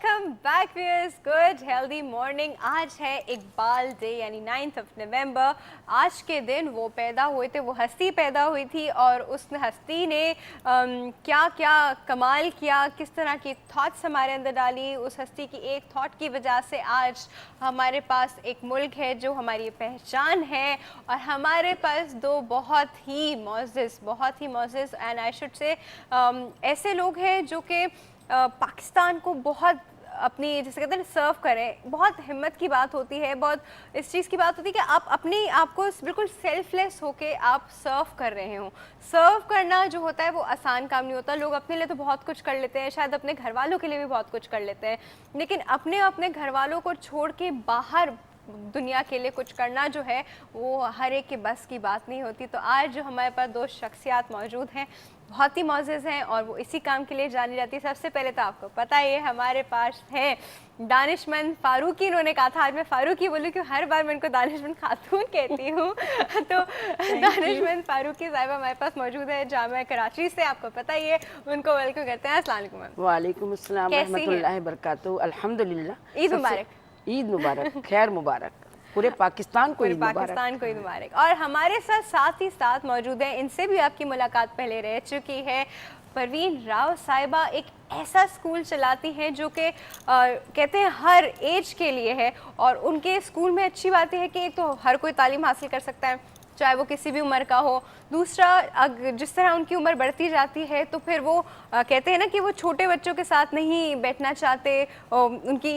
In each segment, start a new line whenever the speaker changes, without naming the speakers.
Welcome back viewers, good healthy morning. आज है Iqbal day यानी 9th of नवंबर। आज के दिन वो पैदा हुए थे, वो हस्ती पैदा हुई थी और उस हस्ती ने क्या क्या कमाल किया, किस तरह की थॉट्स हमारे अंदर डाली। उस हस्ती की एक थॉट की वजह से आज हमारे पास एक मुल्क है जो हमारी पहचान है, और हमारे पास दो बहुत ही मोअज़्ज़िज़ एंड आई शुड से ऐसे लोग हैं जो कि पाकिस्तान को बहुत अपनी, जैसे कहते हैं, सर्व करें। बहुत हिम्मत की बात होती है, बहुत इस चीज़ की बात होती है कि आप अपने आप को बिल्कुल सेल्फलेस होके आप सर्व कर रहे हो। सर्व करना जो होता है वो आसान काम नहीं होता। लोग अपने लिए तो बहुत कुछ कर लेते हैं, शायद अपने घर वालों के लिए भी बहुत कुछ कर लेते हैं, लेकिन अपने घर वालों को छोड़ के बाहर दुनिया के लिए कुछ करना जो है वो हर एक के बस की बात नहीं होती। तो आज जो हमारे पास दो शख्सियात मौजूद हैं, बहुत ही मोअज़्ज़िज़ हैं और वो इसी काम के लिए जानी जाती है। सबसे पहले तो आपको पता ही है हमारे पास है दानिशमंद फारूकी। इन्होंने कहा था आज मैं फारूकी बोलूँ क्यों, हर बार मैं इनको दानिशमंद खातून कहती हूँ। तो दानिशमंद फारूकी साहिबा हमारे पास मौजूद है जामिया कराची से, आपको पता ही है। उनको वेलकम करते हैं। अस्सलाम वालेकुम।
वालेकुम अस्सलाम रहमतुल्लाहि बरकातहू। अल्हम्दुलिल्लाह।
ईद मुबारक।
ईद मुबारक, खैर मुबारक, पूरे पाकिस्तान को ईद
मुबारक। और हमारे साथ ही साथ मौजूद हैं, इनसे भी आपकी मुलाकात पहले रह चुकी है, परवीन राव साहिबा। एक ऐसा स्कूल चलाती हैं जो कि कहते हैं हर एज के लिए है, और उनके स्कूल में अच्छी बात है कि एक तो हर कोई तालीम हासिल कर सकता है, चाहे वो किसी भी उम्र का हो। दूसरा, जिस तरह उनकी उम्र बढ़ती जाती है तो फिर वो कहते हैं ना कि वो छोटे बच्चों के साथ नहीं बैठना चाहते। उनकी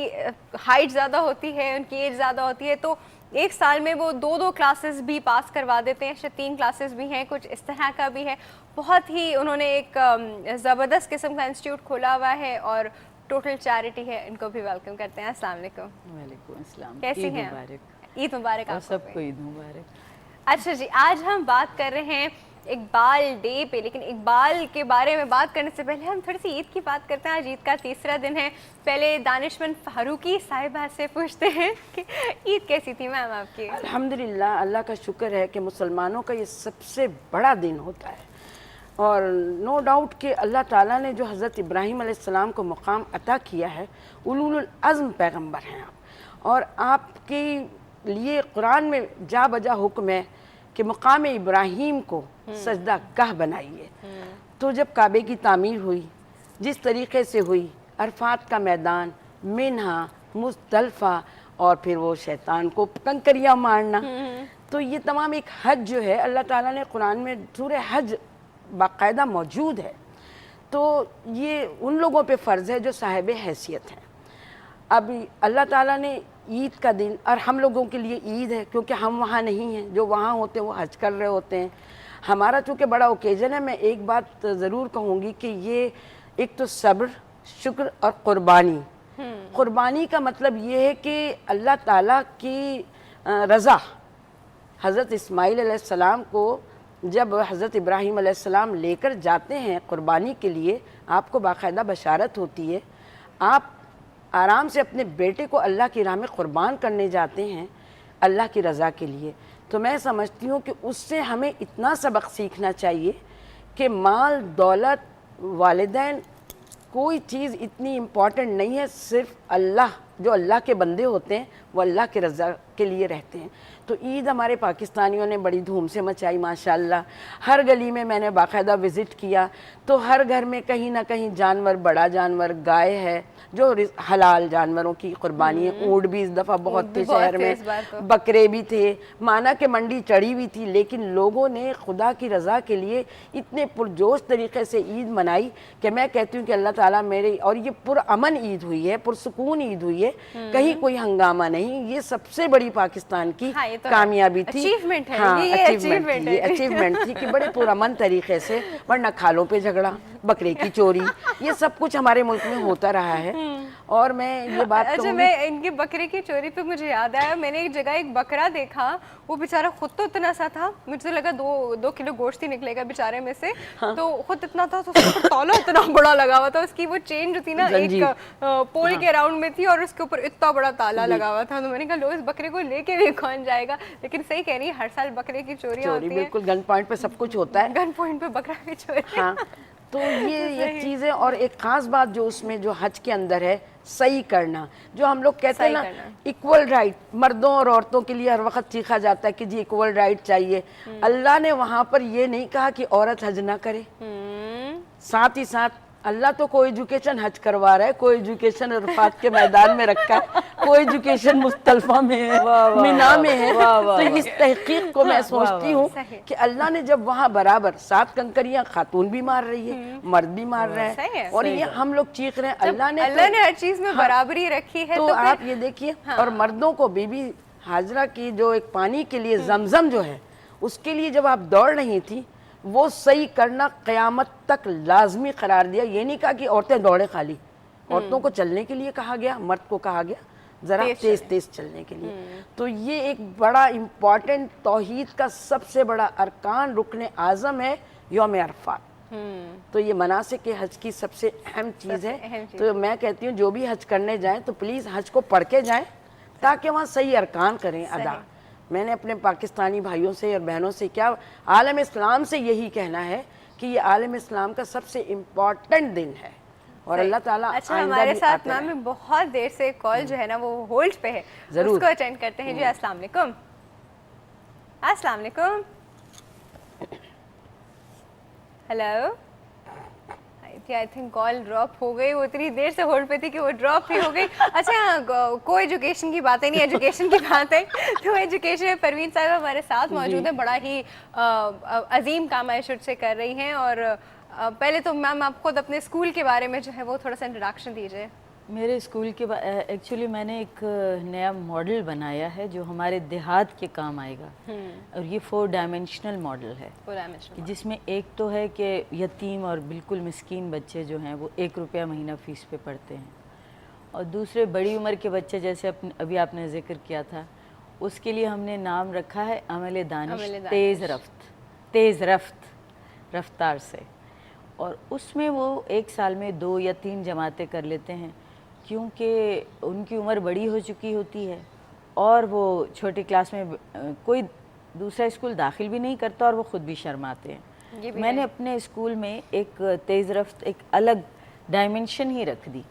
हाइट ज़्यादा होती है, उनकी एज ज़्यादा होती है, तो एक साल में वो दो क्लासेस भी पास करवा देते हैं। 3 क्लासेस भी हैं, कुछ इस तरह का भी है। बहुत ही उन्होंने एक ज़बरदस्त किस्म का इंस्टीट्यूट खोला हुआ है और टोटल चैरिटी है। इनको भी वेलकम करते हैं। अस्सलाम वालेकुम।
वालेकुम अस्सलाम।
कैसी हैं? ईद मुबारक। आप
सबको ईद मुबारक।
अच्छा जी, आज हम बात कर रहे हैं इकबाल डे पे, लेकिन इकबाल के बारे में बात करने से पहले हम थोड़ी सी ईद की बात करते हैं। आज ईद का तीसरा दिन है। पहले दानिशमंद फारूकी साहिबा से पूछते हैं कि ईद कैसी थी मैम आपकी?
अल्हम्दुलिल्लाह, अल्लाह का शुक्र है कि मुसलमानों का ये सबसे बड़ा दिन होता है, और नो डाउट कि अल्लाह ताला ने जो हज़रत इब्राहीम अलैहिस्सलाम को मुकाम अता किया है, उलुल अज़्म पैगम्बर हैं आप, और आपके लिए कुरान में जा बजा हुक्म है कि मुकाम इब्राहीम को सजदा गाह बनाइए। तो जब काबे की तामीर हुई, जिस तरीके से हुई, अरफात का मैदान, मिन्हा, मुज़दलिफ़ा, और फिर वो शैतान को कंकरियाँ मारना, तो ये तमाम एक हज जो है, अल्लाह ताला ने कुरान में सूरह हज बाकायदा मौजूद है। तो ये उन लोगों पे फ़र्ज़ है जो साहिब हैसियत हैं। अब अल्लाह ताला ने ईद का दिन, और हम लोगों के लिए ईद है क्योंकि हम वहाँ नहीं हैं, जो वहाँ होते हैं वो हज कर रहे होते हैं। हमारा चूँकि बड़ा ओकेजन है, मैं एक बात ज़रूर कहूँगी कि ये एक तो सब्र, शुक्र और क़ुरबानी। क़ुरबानी का मतलब ये है कि अल्लाह ताला की रज़ा। हज़रत इस्माईल अलैहिस्सलाम को जब हज़रत इब्राहीम अलैहिस्सलाम लेकर जाते हैं क़ुरबानी के लिए, आपको बाकायदा बशारत होती है, आप आराम से अपने बेटे को अल्लाह की राह में क़ुरबान करने जाते हैं अल्लाह की रज़ा के लिए। तो मैं समझती हूँ कि उससे हमें इतना सबक सीखना चाहिए कि माल, दौलत, वालिदैन, कोई चीज़ इतनी इम्पॉर्टेंट नहीं है। सिर्फ़ अल्लाह, जो अल्लाह के बंदे होते हैं वो अल्लाह के रज़ा के लिए रहते हैं। तो ईद हमारे पाकिस्तानियों ने बड़ी धूम से मचाई माशाल्लाह। हर गली में मैंने बाकायदा विज़िट किया तो हर घर में कहीं ना कहीं जानवर, बड़ा जानवर, गाय है जो हलाल जानवरों की कुर्बानी है। ऊँट भी इस दफ़ा बहुत थे शहर में, बकरे भी थे, माना कि मंडी चढ़ी हुई थी, लेकिन लोगों ने खुदा की रज़ा के लिए इतने पुरजोश तरीके से ईद मनाई कि मैं कहती हूँ कि अल्लाह ताला मेरे, और ये पुरअमन ईद हुई है, पुरसुकून ईद हुई है, कहीं कोई हंगामा नहीं। ये सबसे बड़ी पाकिस्तान की कामयाबी थी,
अचीवमेंट है।
हाँ, अचीवमेंट थी कि बड़े पुरअमन तरीके से, वरना खालों पे झगड़ा, बकरे की चोरी, ये सब कुछ हमारे मुल्क में होता रहा है। और मैं ये बात
अच्छा, मैं इनके बकरे की चोरी पे मुझे याद आया, मैंने एक जगह एक बकरा देखा, वो बेचारा खुद तो इतना सा था, मुझे लगा 2 किलो गोश्त ही निकलेगा बेचारे में से। हाँ। तो खुद इतना था, तो उसके ताला इतना बड़ा लगा हुआ था, उसकी वो चेन जो थी ना एक पोल हाँ। के राउंड में थी और उसके ऊपर इतना बड़ा ताला लगा हुआ था। तो मैंने कहा लो इस बकरे को लेके भी कौन जाएगा। लेकिन सही कह रही है, हर साल बकरे की चोरी होती है।
बिल्कुल, गन पॉइंट पे सब कुछ होता है।
गन पॉइंट पे बकरा की चोरी।
हाँ। تو یہ ایک چیز ہے. اور ایک خاص بات جو اس میں جو حج کے اندر ہے صحیح کرنا, جو ہم لوگ کہتے ہیں نا ایکول رائٹ, مردوں اور عورتوں کے لیے ہر وقت سیکھا جاتا ہے کہ جی ایکول رائٹ چاہیے. اللہ نے وہاں پر یہ نہیں کہا کہ عورت حج نہ کرے, ساتھ ہی ساتھ اللہ تو کوئی ایجوکیشن حج کروا رہا ہے, کوئی ایجوکیشن عرفات کے میدان میں رکھا ہے, کوئی ایجوکیشن مزدلفہ میں ہے, مینا میں ہے. تو اس تحقیق کو میں سوچتی ہوں کہ اللہ نے جب وہاں برابر 7 کنکریاں خاتون بھی مار رہی ہے, مرد بھی مار رہا ہے, اور یہ ہم لوگ چیخ رہے ہیں اللہ نے
ہر چیز میں برابری رکھی ہے.
تو آپ یہ دیکھیے, اور مردوں کو بی بی حاجرہ کی جو ایک پانی کے لیے زمزم جو ہے اس کے لیے جب آپ دوڑ رہی تھی, وہ صحیح کرنا قیامت تک لازمی قرار دیا. یہ نہیں کہا کہ عورتیں دوڑیں خالی, عورتوں کو چلنے کے لیے کہا گیا, مرد کو کہا گیا ذرا تیز تیز چلنے کے لیے. تو یہ ایک بڑا امپورٹنٹ توحید کا سب سے بڑا ارکان رکن اعظم ہے یوم عرفات. تو یہ مناسک حج کی سب سے اہم چیز ہے. تو میں کہتی ہوں جو بھی حج کرنے جائیں تو پلیز حج کو پڑھ کے جائیں تاکہ وہاں صحیح ارکان کریں ادا. میں نے اپنے پاکستانی بھائیوں سے اور بہنوں سے کیا عالم اسلام سے یہی کہنا ہے کہ یہ عالم اسلام کا سب سے امپورٹنٹ دن ہے, اور اللہ تعالیٰ
اچھا ہمارے ساتھ میم بہت دیر سے کال جو ہے نا وہ ہولڈ پہ ہے, اس کو اٹینڈ کرتے ہیں. جی السلام علیکم. السلام علیکم. Hello. I think call drop ہو گئی, وہ اتنی دیر سے ہولڈ پہ تھی کہ وہ ڈراپ ہی ہو گئی. اچھا کوئی ایجوکیشن کی باتیں نہیں, ایجوکیشن کی بات ہے تو ایجوکیشن میں پروین صاحب ہمارے ساتھ موجود ہیں, بڑا ہی عظیم کام شروع سے کر رہی ہیں. اور پہلے تو میم آپ خود اپنے اسکول کے بارے میں جو ہے وہ تھوڑا سا انٹروڈکشن دیجیے.
میرے اسکول کے ایکچولی میں نے ایک نیا ماڈل بنایا ہے جو ہمارے دیہات کے کام آئے گا, اور یہ 4 ڈائمینشنل ماڈل ہے, جس میں ایک تو ہے کہ یتیم اور بالکل مسکین بچے جو ہیں وہ 1 روپیہ مہینہ فیس پہ پڑھتے ہیں, اور دوسرے بڑی عمر کے بچے جیسے ابھی آپ نے ذکر کیا تھا, اس کے لیے ہم نے نام رکھا ہے عمل دانش تیز رفتار سے. اور اس میں وہ 1 سال میں 2 یا 3 جماعتیں کر لیتے ہیں, کیونکہ ان کی عمر بڑی ہو چکی ہوتی ہے اور وہ چھوٹی کلاس میں کوئی دوسرا اسکول داخل بھی نہیں کرتا اور وہ خود بھی شرماتے ہیں. میں نے اپنے اسکول میں ایک تیز رفت ایک الگ ڈائمنشن ہی رکھ دی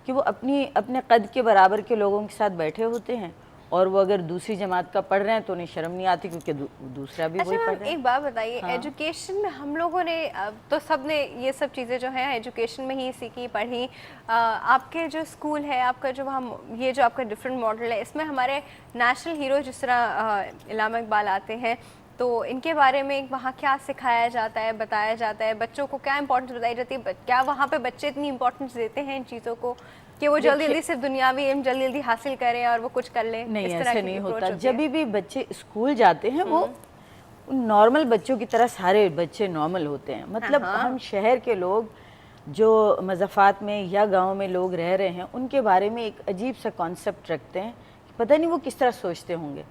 کہ وہ اپنے قد کے برابر کے لوگوں کے ساتھ بیٹھے ہوتے ہیں, اور وہ اگر دوسری جماعت کا پڑھ رہے ہیں تو انہیں شرم نہیں آتی کیونکہ دوسرا بھی وہی پڑھ رہے ہیں.
ایک بات بتائیے, ایجوکیشن میں ہم لوگوں نے تو سب نے یہ سب چیزیں جو ہیں ایجوکیشن میں ہی سیکھی پڑھی. آپ کے جو اسکول ہے, آپ کا جو وہاں یہ جو آپ کا ڈفرینٹ ماڈل ہے, اس میں ہمارے نیشنل ہیرو جس طرح علامہ اقبال آتے ہیں, تو ان کے بارے میں وہاں کیا سکھایا جاتا ہے, بتایا جاتا ہے, بچوں کو کیا امپورٹنس بتائی جاتی ہے, کیا وہاں پہ بچے اتنی امپورٹنس دیتے ہیں ان چیزوں کو کہ وہ جلدی جلدی صرف دنیاوی علم جلدی حاصل کریں اور وہ کچھ کر لیں؟
نہیں, ایسے نہیں ہوتا. جب بھی بچے اسکول جاتے ہیں وہ نارمل بچوں کی طرح سارے بچے نارمل ہوتے ہیں. مطلب ہم شہر کے لوگ جو مضافات میں یا گاؤں میں لوگ رہ رہے ہیں ان کے بارے میں ایک عجیب سا کانسیپٹ رکھتے ہیں, پتہ نہیں وہ کس طرح سوچتے ہوں گے.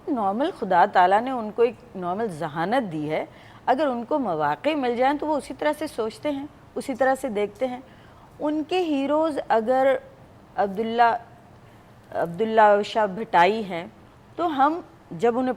نارمل خدا تعالیٰ نے ان کو ایک نارمل ذہانت دی ہے, اگر ان کو مواقع مل جائیں تو وہ اسی طرح سے سوچتے ہیں, اسی طرح سے دیکھتے ہیں. ان کے ہیروز اگر عبداللہ شاہ بھٹائی ہیں تو ہم جب انہیں